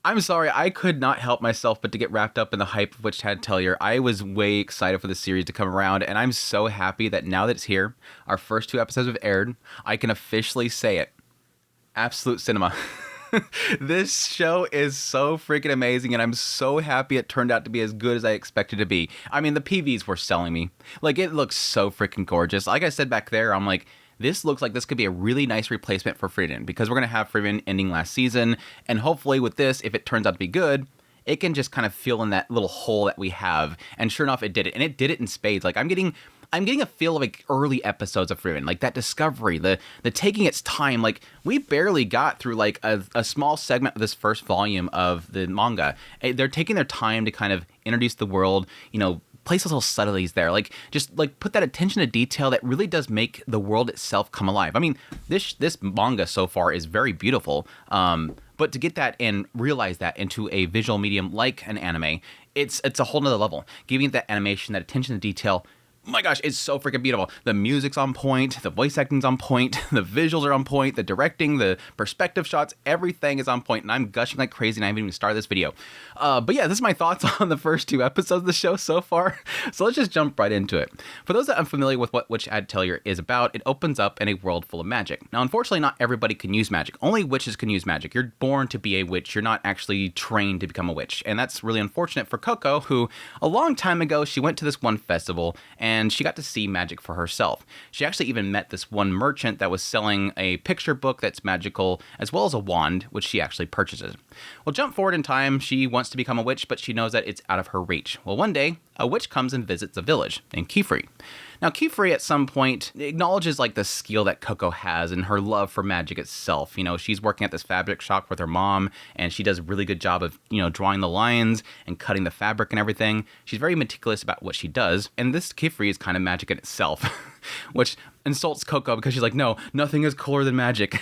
I'm sorry, I could not help myself but to get wrapped up in the hype of Witch Atelier. I was way excited for the series to come around, and I'm so happy that now that it's here, our first 2 episodes have aired, I can officially say it. Absolute cinema. This show is so freaking amazing, and I'm so happy it turned out to be as good as I expected to be. I mean, the PVs were selling me. Like, it looks so freaking gorgeous. Like I said back there, I'm like, this looks like this could be a really nice replacement for Frieren, because we're going to have Frieren ending last season, and hopefully with this, if it turns out to be good, it can just kind of fill in that little hole that we have. And sure enough, it did it, and it did it in spades. Like, I'm getting a feel of like early episodes of Frieren, like that discovery, the taking its time. Like, we barely got through like a small segment of this first volume of the manga. They're taking their time to kind of introduce the world, place those little subtleties there, like just like put that attention to detail that really does make the world itself come alive. I mean, this manga so far is very beautiful, but to get that and realize that into a visual medium like an anime, it's a whole nother level. Giving it that animation, that attention to detail. My gosh, it's so freaking beautiful. The music's on point, the voice acting's on point, the visuals are on point, the directing, the perspective shots, everything is on point, and I'm gushing like crazy, and I haven't even started this video. But yeah, this is my thoughts on the first 2 episodes of the show so far, so let's just jump right into it. For those that are unfamiliar with what Witch Atelier is about, it opens up in a world full of magic. Now, unfortunately, not everybody can use magic. Only witches can use magic. You're born to be a witch. You're not actually trained to become a witch, and that's really unfortunate for Coco, who, a long time ago, she went to this one festival, and she got to see magic for herself. She actually even met this one merchant that was selling a picture book that's magical, as well as a wand, which she actually purchases. Well, jump forward in time, she wants to become a witch, but she knows that it's out of her reach. Well, one day, a witch comes and visits a village named Kifri. Now, Kifri at some point acknowledges like the skill that Coco has and her love for magic itself. She's working at this fabric shop with her mom, and she does a really good job of, drawing the lines and cutting the fabric and everything. She's very meticulous about what she does, and this Kifri is kind of magic in itself, which insults Coco because she's like, no, nothing is cooler than magic.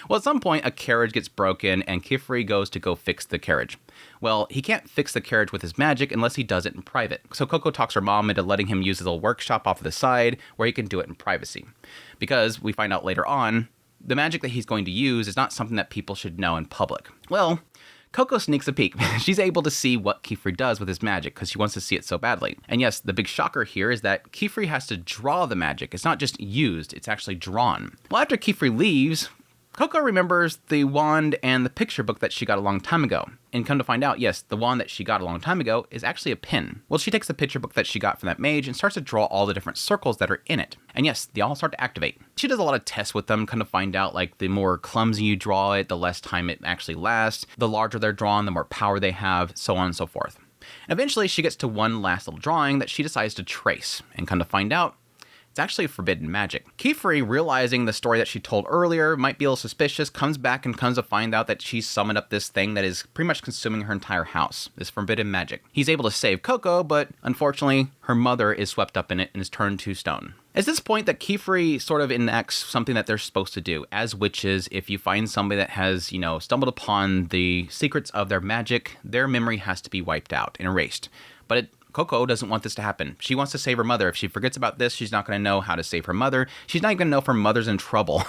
Well, at some point, a carriage gets broken, and Kifri goes to go fix the carriage. Well, he can't fix the carriage with his magic unless he does it in private. So Coco talks her mom into letting him use his little workshop off to the side where he can do it in privacy. Because, we find out later on, the magic that he's going to use is not something that people should know in public. Well, Coco sneaks a peek. She's able to see what Kifri does with his magic because she wants to see it so badly. And yes, the big shocker here is that Kifri has to draw the magic. It's not just used, it's actually drawn. Well, after Kifri leaves, Coco remembers the wand and the picture book that she got a long time ago. And come to find out, yes, the wand that she got a long time ago is actually a pin. Well, she takes the picture book that she got from that mage and starts to draw all the different circles that are in it. And yes, they all start to activate. She does a lot of tests with them, kind of find out like the more clumsy you draw it, the less time it actually lasts. The larger they're drawn, the more power they have, so on and so forth. And eventually she gets to one last little drawing that she decides to trace. And come to find out, it's actually forbidden magic. Kifri, realizing the story that she told earlier might be a little suspicious, comes back and comes to find out that she's summoned up this thing that is pretty much consuming her entire house, this forbidden magic. He's able to save Coco, but unfortunately, her mother is swept up in it and is turned to stone. It's this point that Kifri sort of enacts something that they're supposed to do. As witches, if you find somebody that has, stumbled upon the secrets of their magic, their memory has to be wiped out and erased. But Coco doesn't want this to happen. She wants to save her mother. If she forgets about this, she's not going to know how to save her mother. She's not even going to know if her mother's in trouble.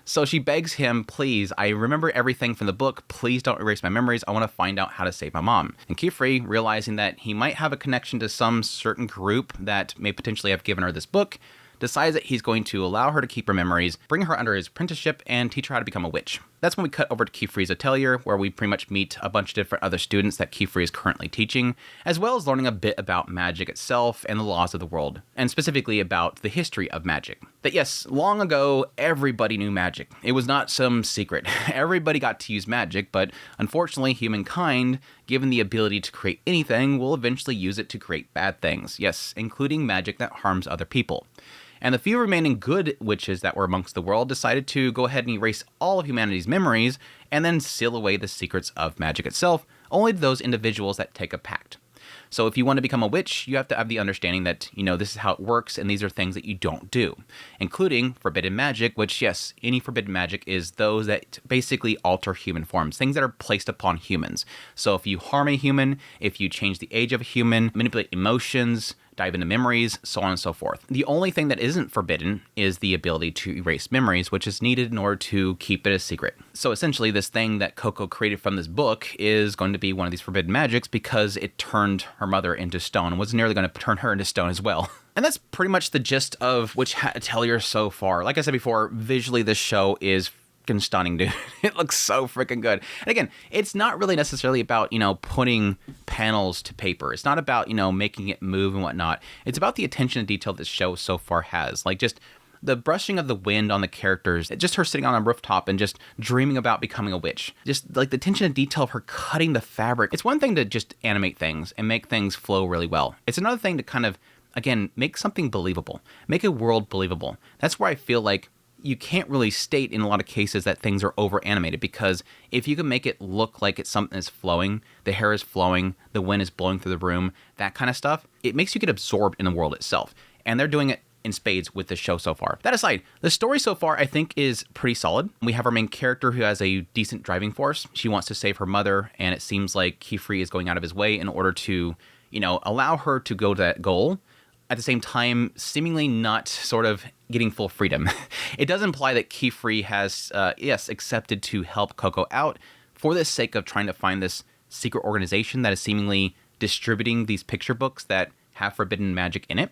So she begs him, please, I remember everything from the book. Please don't erase my memories. I want to find out how to save my mom. And Kifri, realizing that he might have a connection to some certain group that may potentially have given her this book, decides that he's going to allow her to keep her memories, bring her under his apprenticeship, and teach her how to become a witch. That's when we cut over to Kifri's Atelier, where we pretty much meet a bunch of different other students that Kifri is currently teaching, as well as learning a bit about magic itself and the laws of the world, and specifically about the history of magic. That yes, long ago, everybody knew magic. It was not some secret. Everybody got to use magic, but unfortunately, humankind, given the ability to create anything, will eventually use it to create bad things. Yes, including magic that harms other people. And the few remaining good witches that were amongst the world decided to go ahead and erase all of humanity's memories and then seal away the secrets of magic itself, only to those individuals that take a pact. So if you want to become a witch, you have to have the understanding that, this is how it works, and these are things that you don't do, including forbidden magic, which, yes, any forbidden magic is those that basically alter human forms, things that are placed upon humans. So if you harm a human, if you change the age of a human, manipulate emotions, dive into memories, so on and so forth. The only thing that isn't forbidden is the ability to erase memories, which is needed in order to keep it a secret. So essentially, this thing that Coco created from this book is going to be one of these forbidden magics because it turned her mother into stone and was nearly going to turn her into stone as well. And that's pretty much the gist of Witch Hat Atelier so far. Like I said before, visually this show is freaking stunning, dude. It looks so freaking good. And again, it's not really necessarily about, putting panels to paper. It's not about, making it move and whatnot. It's about the attention to detail this show so far has. Like just the brushing of the wind on the characters, just her sitting on a rooftop and just dreaming about becoming a witch. Just like the attention to detail of her cutting the fabric. It's one thing to just animate things and make things flow really well. It's another thing to kind of, again, make something believable. Make a world believable. That's where I feel like you can't really state in a lot of cases that things are over animated, because if you can make it look like it's something that's flowing, the hair is flowing, the wind is blowing through the room, that kind of stuff, it makes you get absorbed in the world itself. And they're doing it in spades with this show so far. That aside, the story so far I think is pretty solid. We have our main character who has a decent driving force. She wants to save her mother, and it seems like Keyfree is going out of his way in order to, allow her to go to that goal. At the same time, seemingly not sort of getting full freedom. It does imply that Keyfree has, accepted to help Coco out for the sake of trying to find this secret organization that is seemingly distributing these picture books that have forbidden magic in it.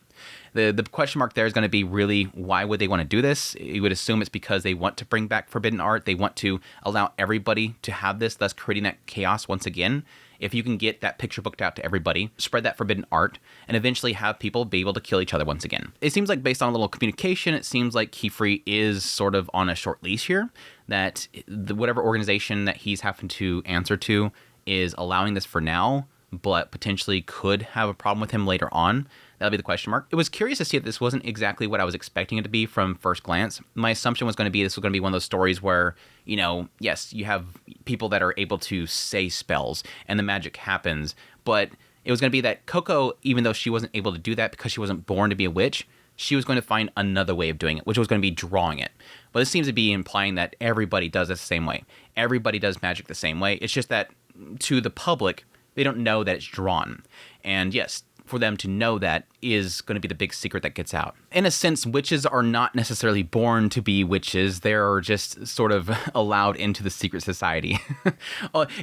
The question mark there is going to be really, why would they want to do this? You would assume it's because they want to bring back forbidden art. They want to allow everybody to have this, thus creating that chaos once again. If you can get that picture booked out to everybody, spread that forbidden art, and eventually have people be able to kill each other once again. It seems like based on a little communication, it seems like Keyfree is sort of on a short leash here, that whatever organization that he's having to answer to is allowing this for now, but potentially could have a problem with him later on. That'll be the question mark. It was curious to see that this wasn't exactly what I was expecting it to be from first glance. My assumption was going to be this was going to be one of those stories where, yes, you have people that are able to say spells and the magic happens, but it was going to be that Coco, even though she wasn't able to do that because she wasn't born to be a witch, she was going to find another way of doing it, which was going to be drawing it. But this seems to be implying that everybody does it the same way. Everybody does magic the same way. It's just that to the public, they don't know that it's drawn. And yes, for them to know that is going to be the big secret that gets out. In a sense, witches are not necessarily born to be witches. They're just sort of allowed into the secret society.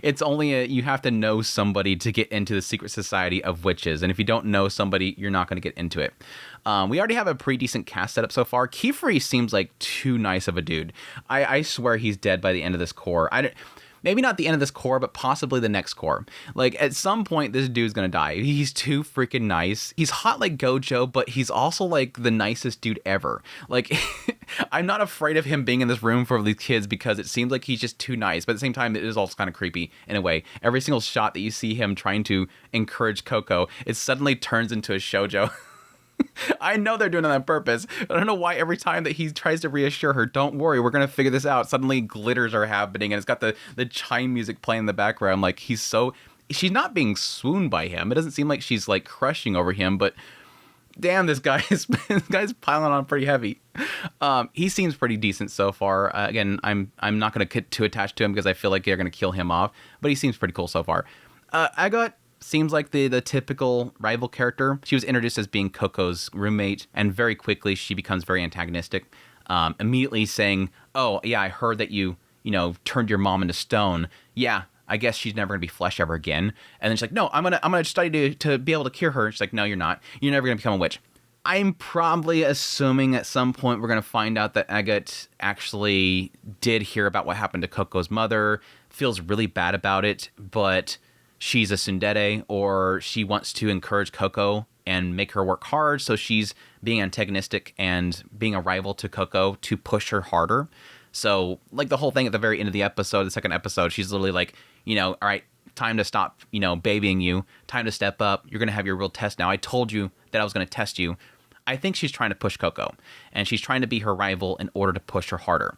It's only you have to know somebody to get into the secret society of witches. And if you don't know somebody, you're not going to get into it. We already have a pretty decent cast setup so far. Keyfree seems like too nice of a dude. I swear he's dead by the end of this core. Maybe not the end of this core, but possibly the next core. Like, at some point, this dude's gonna die. He's too freaking nice. He's hot like Gojo, but he's also, like, the nicest dude ever. Like, I'm not afraid of him being in this room for these kids because it seems like he's just too nice. But at the same time, it is also kind of creepy in a way. Every single shot that you see him trying to encourage Coco, it suddenly turns into a shoujo. I know they're doing it on purpose. I don't know why every time that he tries to reassure her, don't worry, we're going to figure this out, suddenly glitters are happening and it's got the chime music playing in the background. Like, she's not being swooned by him. It doesn't seem like she's like crushing over him, but damn, this guy's piling on pretty heavy. He seems pretty decent so far. Again, I'm not going to get too attached to him because I feel like they're going to kill him off, but he seems pretty cool so far. Agathe seems like the typical rival character. She was introduced as being Coco's roommate, and very quickly she becomes very antagonistic, immediately saying, oh, yeah, I heard that you turned your mom into stone. Yeah, I guess she's never going to be flesh ever again. And then she's like, no, I'm gonna study to be able to cure her. She's like, no, you're not. You're never going to become a witch. I'm probably assuming at some point we're going to find out that Agathe actually did hear about what happened to Coco's mother, feels really bad about it, but she's a tsundere, or she wants to encourage Coco and make her work hard, so she's being antagonistic and being a rival to Coco to push her harder. So, like, the whole thing at the very end of the second episode, she's literally like, all right, time to stop, babying you, time to step up, you're going to have your real test now. I told you that I was going to test you. I think she's trying to push Coco, and she's trying to be her rival in order to push her harder.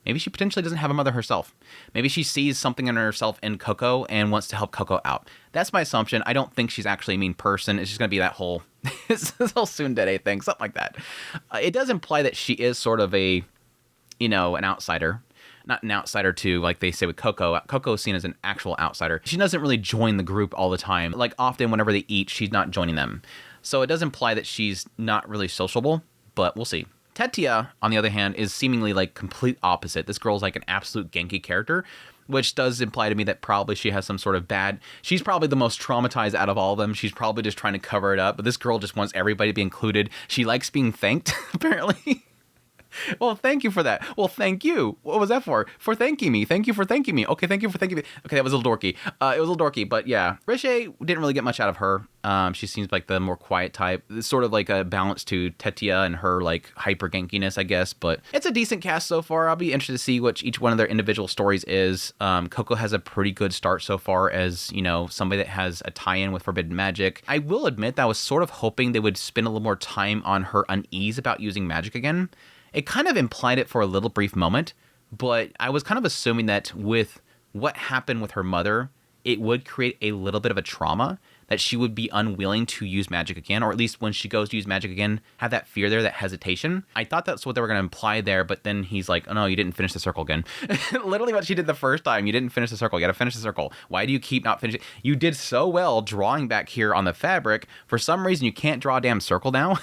Maybe she potentially doesn't have a mother herself. Maybe she sees something in herself in Coco and wants to help Coco out. That's my assumption. I don't think she's actually a mean person. It's just going to be that whole, this whole tsundere thing, something like that. It does imply that she is sort of an outsider. not an outsider to, like they say with Coco. Coco's seen as an actual outsider. She doesn't really join the group all the time. Like often whenever they eat, she's not joining them. So it does imply that she's not really sociable, but we'll see. Tetia, on the other hand, is seemingly like complete opposite. This girl's like an absolute Genki character, which does imply to me that probably she has some sort of bad... She's probably the most traumatized out of all of them. She's probably just trying to cover it up, but this girl just wants everybody to be included. She likes being thanked, apparently. Well, thank you for that. Well, thank you. What was that for? For thanking me. Thank you for thanking me. Okay, thank you for thanking me. Okay, that was a little dorky. It was a little dorky, but yeah. Riche didn't really get much out of her. She seems like the more quiet type. It's sort of like a balance to Tetia and her like hyper gankiness, I guess. But it's a decent cast so far. I'll be interested to see what each one of their individual stories is. Coco has a pretty good start so far as, you know, somebody that has a tie-in with forbidden magic. I will admit that I was sort of hoping they would spend a little more time on her unease about using magic again. It kind of implied it for a little brief moment, but I was kind of assuming that with what happened with her mother, it would create a little bit of a trauma, that she would be unwilling to use magic again, or at least when she goes to use magic again, have that fear there, that hesitation. I thought that's what they were going to imply there, but then he's like, oh no, you didn't finish the circle again. Literally what she did the first time, you didn't finish the circle, you got to finish the circle. Why do you keep not finishing? You did so well drawing back here on the fabric, for some reason you can't draw a damn circle now.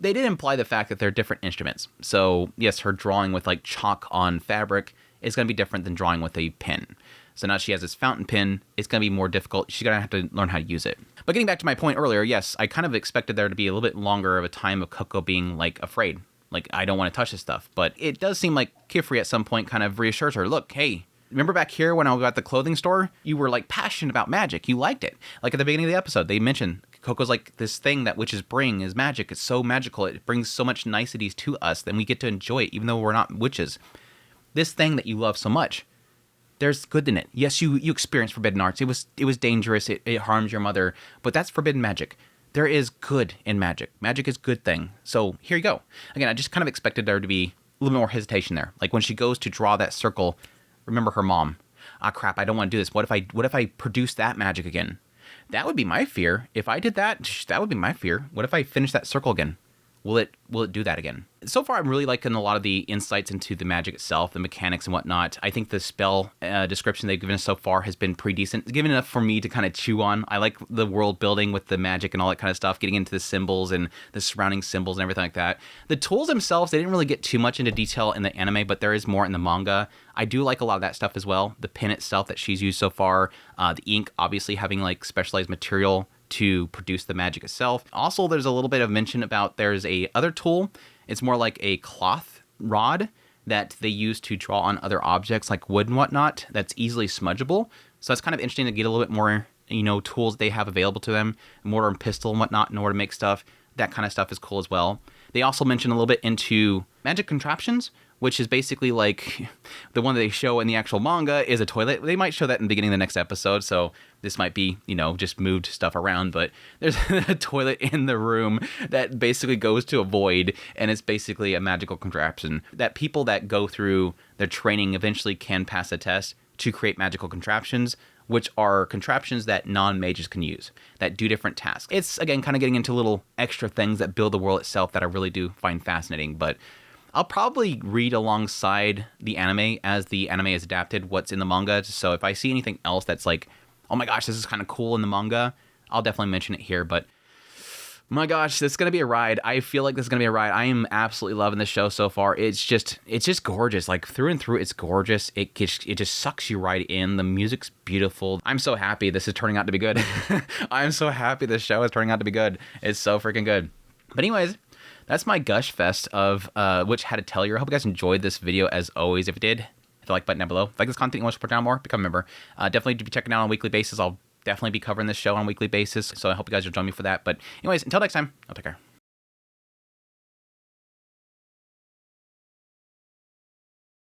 They did imply the fact that they're different instruments. So yes, her drawing with like chalk on fabric is going to be different than drawing with a pen. So now she has this fountain pen. It's going to be more difficult. She's going to have to learn how to use it. But getting back to my point earlier, yes, I kind of expected there to be a little bit longer of a time of Coco being like afraid. Like, I don't want to touch this stuff. But it does seem like Kifri at some point kind of reassures her, look, hey, remember back here when I was at the clothing store? You were like passionate about magic. You liked it. Like at the beginning of the episode, they mentioned Coco's like, this thing that witches bring is magic. It's so magical. It brings so much niceties to us. Then we get to enjoy it, even though we're not witches. This thing that you love so much, there's good in it. Yes, you experience forbidden arts. It was dangerous. It harms your mother. But that's forbidden magic. There is good in magic. Magic is a good thing. So here you go. Again, I just kind of expected there to be a little more hesitation there. Like when she goes to draw that circle, remember her mom. Ah, crap, I don't want to do this. What if I produce that magic again? That would be my fear. If I did that, that would be my fear. What if I finish that circle again? Will it do that again? So far, I'm really liking a lot of the insights into the magic itself, the mechanics and whatnot. I think the spell description they've given us so far has been pretty decent. It's given enough for me to kind of chew on. I like the world building with the magic and all that kind of stuff, getting into the symbols and the surrounding symbols and everything like that. The tools themselves, they didn't really get too much into detail in the anime, but there is more in the manga. I do like a lot of that stuff as well. The pen itself that she's used so far, the ink, obviously having like specialized material to produce the magic itself. Also, there's a little bit of mention about there's a other tool. It's more like a cloth rod that they use to draw on other objects like wood and whatnot that's easily smudgeable. So it's kind of interesting to get a little bit more, you know, tools they have available to them, mortar and pestle and whatnot in order to make stuff. That kind of stuff is cool as well. They also mention a little bit into magic contraptions, which is basically like the one that they show in the actual manga is a toilet. They might show that in the beginning of the next episode, so this might be, you know, just moved stuff around, but there's a toilet in the room that basically goes to a void, and it's basically a magical contraption that people that go through their training eventually can pass a test to create magical contraptions, which are contraptions that non-mages can use, that do different tasks. It's, again, kind of getting into little extra things that build the world itself that I really do find fascinating, but I'll probably read alongside the anime as the anime is adapted what's in the manga. So if I see anything else that's like, oh my gosh, this is kind of cool in the manga, I'll definitely mention it here. But my gosh, this is going to be a ride. I feel like this is going to be a ride. I am absolutely loving this show so far. It's just gorgeous. Like through and through, it's gorgeous. It just sucks you right in. The music's beautiful. I'm so happy this is turning out to be good. I'm so happy this show is turning out to be good. It's so freaking good. But anyways, that's my gush fest of which had Atelier. I hope you guys enjoyed this video as always. If you did, hit the like button down below. If you like this content, you want to support down more, become a member. Definitely be checking out on a weekly basis. I'll definitely be covering this show on a weekly basis, so I hope you guys will join me for that. But anyways, until next time, I'll take care.